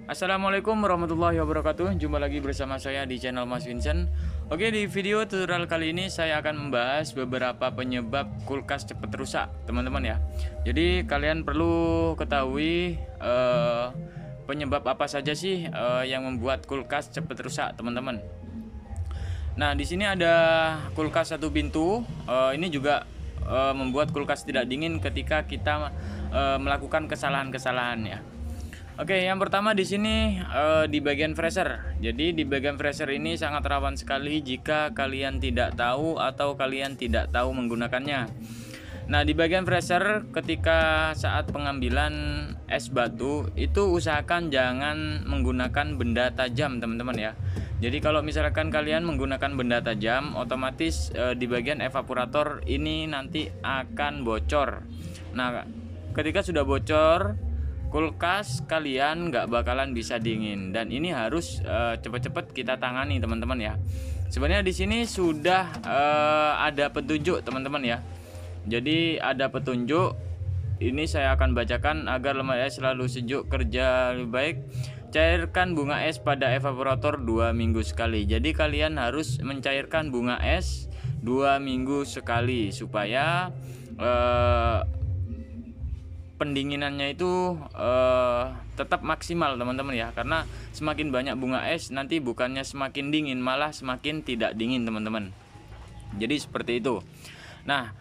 Assalamualaikum warahmatullahi wabarakatuh. Jumpa lagi bersama saya di channel Mas Vincent. Oke, di video tutorial kali ini saya akan membahas beberapa penyebab kulkas cepat rusak, teman-teman ya. Jadi kalian perlu ketahui penyebab apa saja sih yang membuat kulkas cepat rusak, teman-teman. Nah, di sini ada kulkas satu pintu. Ini juga membuat kulkas tidak dingin ketika kita melakukan kesalahan-kesalahan ya. Oke, yang pertama di sini di bagian freezer. Jadi di bagian freezer ini sangat rawan sekali jika kalian tidak tahu atau kalian tidak tahu menggunakannya. Nah, di bagian freezer ketika saat pengambilan es batu itu usahakan jangan menggunakan benda tajam, teman-teman ya. Jadi kalau misalkan kalian menggunakan benda tajam, otomatis di bagian evaporator ini nanti akan bocor. Nah, ketika sudah bocor, kulkas kalian nggak bakalan bisa dingin, dan ini harus cepet-cepet kita tangani, teman-teman ya. Sebenarnya di sini sudah ada petunjuk, teman-teman ya. Jadi ada petunjuk, ini saya akan bacakan agar lemari es selalu sejuk kerja lebih baik. Cairkan bunga es pada evaporator 2 minggu sekali. Jadi kalian harus mencairkan bunga es 2 minggu sekali supaya pendinginannya itu tetap maksimal, teman-teman ya. Karena semakin banyak bunga es nanti bukannya semakin dingin, malah semakin tidak dingin, teman-teman. Jadi seperti itu. Nah,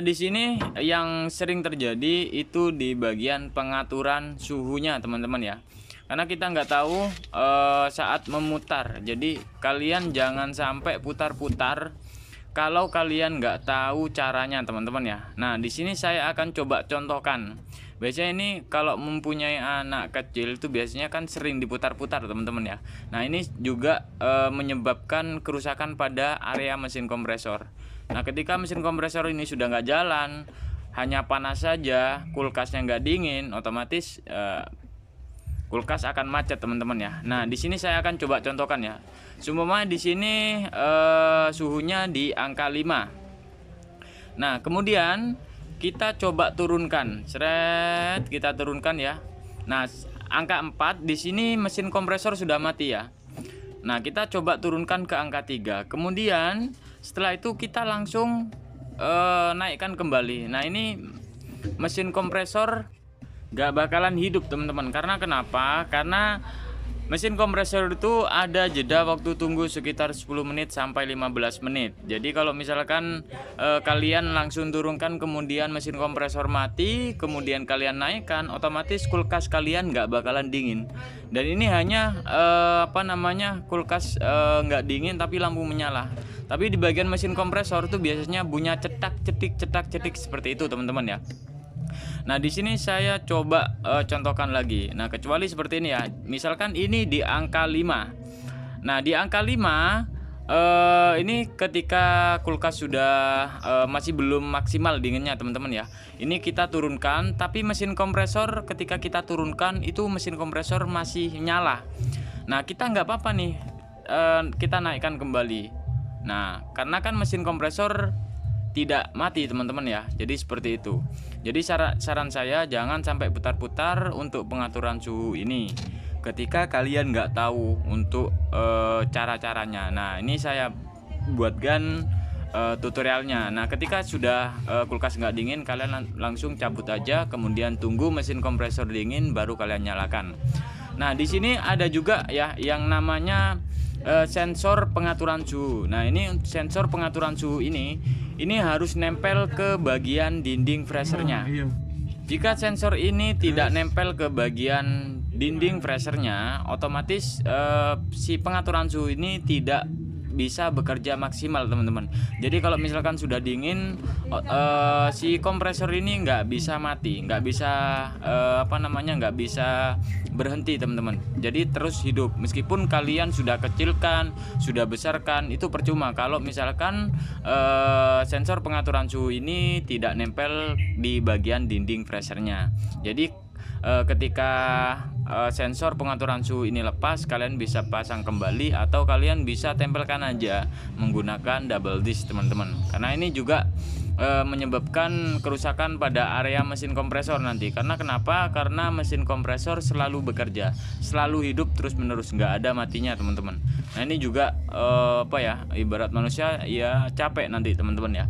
di sini yang sering terjadi itu di bagian pengaturan suhunya, teman-teman ya. Karena kita nggak tahu saat memutar. Jadi kalian jangan sampai putar-putar kalau kalian nggak tahu caranya, teman-teman ya. Nah, di sini saya akan coba contohkan. Biasanya ini kalau mempunyai anak kecil itu biasanya kan sering diputar-putar, teman-teman ya. Nah, ini juga menyebabkan kerusakan pada area mesin kompresor. Nah, ketika mesin kompresor ini sudah nggak jalan, hanya panas saja, kulkasnya nggak dingin, otomatis kulkas akan macet, teman-teman ya. Nah, di sini saya akan coba contohkan ya. Seumpama di sini suhunya di angka 5. Nah, kemudian kita coba turunkan. Seret, kita turunkan ya. Nah, angka 4 di sini mesin kompresor sudah mati ya. Nah, kita coba turunkan ke angka 3. Kemudian setelah itu kita langsung naikkan kembali. Nah, ini mesin kompresor gak bakalan hidup, teman-teman. Karena kenapa? Karena mesin kompresor itu ada jeda waktu tunggu sekitar 10 menit sampai 15 menit. Jadi kalau misalkan kalian langsung turunkan kemudian mesin kompresor mati, kemudian kalian naikkan, otomatis kulkas kalian gak bakalan dingin. Dan ini hanya kulkas gak dingin tapi lampu menyala. Tapi di bagian mesin kompresor itu biasanya bunyi cetak-cetik seperti itu, teman-teman ya. Nah, di sini saya coba contohkan lagi. Nah, kecuali seperti ini ya. Misalkan ini di angka 5. Nah, di angka 5 ini ketika kulkas sudah masih belum maksimal dinginnya, teman-teman ya. Ini kita turunkan, tapi mesin kompresor ketika kita turunkan itu mesin kompresor masih nyala. Nah, kita nggak apa-apa nih, kita naikkan kembali. Nah, karena kan mesin kompresor tidak mati, teman-teman ya. Jadi seperti itu. Jadi saran saya jangan sampai putar-putar untuk pengaturan suhu ini ketika kalian nggak tahu untuk cara-caranya. Nah, ini saya buatkan tutorialnya. Nah, ketika sudah kulkas nggak dingin, kalian langsung cabut aja, kemudian tunggu mesin kompresor dingin baru kalian nyalakan. Nah, di sini ada juga ya yang namanya sensor pengaturan suhu. Nah, ini sensor pengaturan suhu ini harus nempel ke bagian dinding freezernya. Jika sensor ini tidak nempel ke bagian dinding freezernya, otomatis si pengaturan suhu ini tidak bisa bekerja maksimal, teman-teman. Jadi kalau misalkan sudah dingin, si kompresor ini nggak bisa mati, nggak bisa nggak bisa berhenti, teman-teman. Jadi terus hidup meskipun kalian sudah kecilkan, sudah besarkan, itu percuma kalau misalkan sensor pengaturan suhu ini tidak nempel di bagian dinding freezernya. Jadi ketika sensor pengaturan suhu ini lepas, kalian bisa pasang kembali atau kalian bisa tempelkan aja menggunakan double disc, teman-teman. Karena ini juga menyebabkan kerusakan pada area mesin kompresor nanti. Karena kenapa? Karena mesin kompresor selalu bekerja, selalu hidup terus menerus, nggak ada matinya teman-teman. Nah ini juga ibarat manusia ya capek nanti teman-teman ya.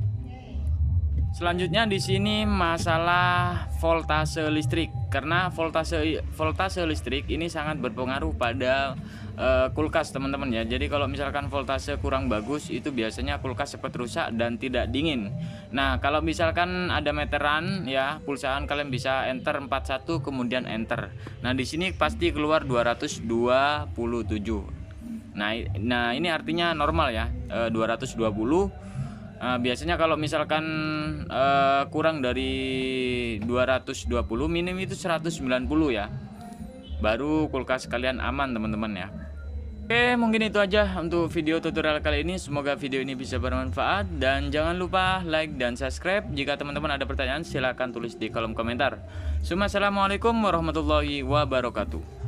Selanjutnya di sini masalah voltase listrik, karena voltase listrik ini sangat berpengaruh pada kulkas teman-teman ya. Jadi kalau misalkan voltase kurang bagus itu biasanya kulkas cepat rusak dan tidak dingin. Nah kalau misalkan ada meteran ya pulsaan, kalian bisa enter 41 kemudian enter. Nah di sini pasti keluar 227. Nah ini artinya normal ya, 220. Biasanya kalau misalkan kurang dari 220, minim itu 190 ya, baru kulkas kalian aman teman-teman ya. Oke, mungkin itu aja untuk video tutorial kali ini. Semoga video ini bisa bermanfaat, dan jangan lupa like dan subscribe. Jika teman-teman ada pertanyaan silahkan tulis di kolom komentar. Assalamualaikum warahmatullahi wabarakatuh.